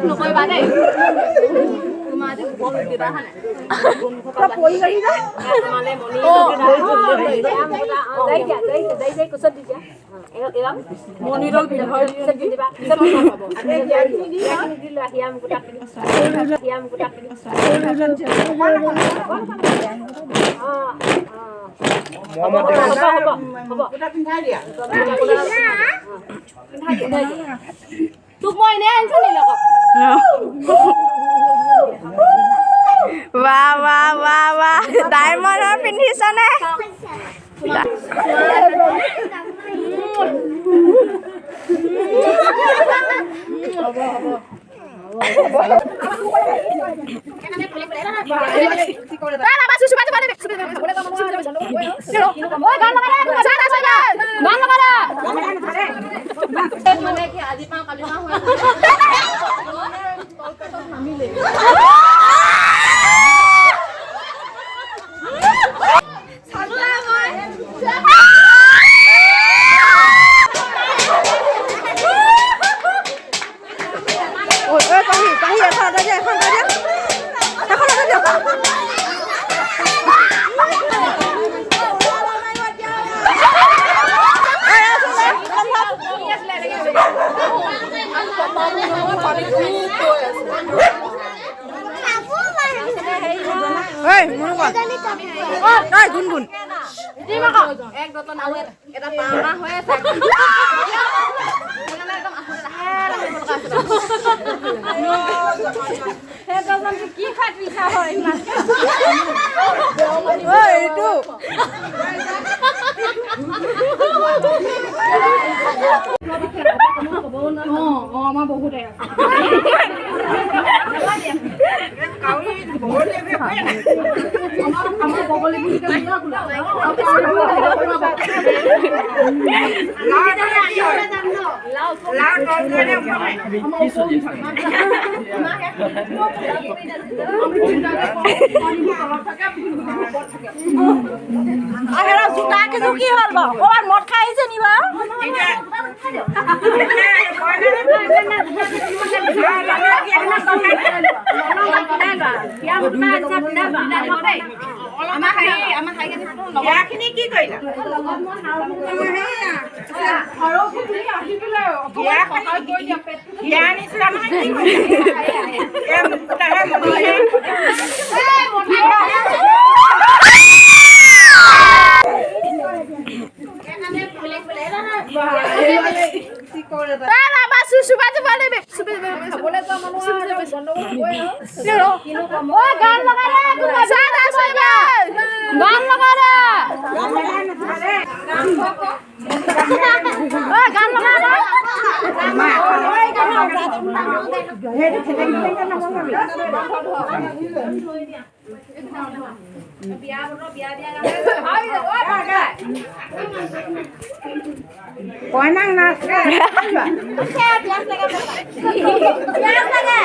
নকৰিবা দেই তোমাৰ আজি বল দিবা হনে পৰি গলি না মানে মনি যাই কুছত দি দিয়া এৰা মনিৰল বিধৰ দি দিবা সব পাব আগে দিলো আহিয়াম গোটা গোটা পিন্ধাই দিয়া তোক মই এনে আনিছো নি লগত वाह वाह वाह वाह डायमंड पिंधिছা নে গুনগুন এক দতন আৰু এটা পামা হৈ আছে কি খাই পিঠা হয় এইটো আমাৰ বহুত কি হল বাৰু ক'ৰবাত মদ খাই আহিছে নি বাৰু কি কৰিলা Koinang nas ke? Bias lagi.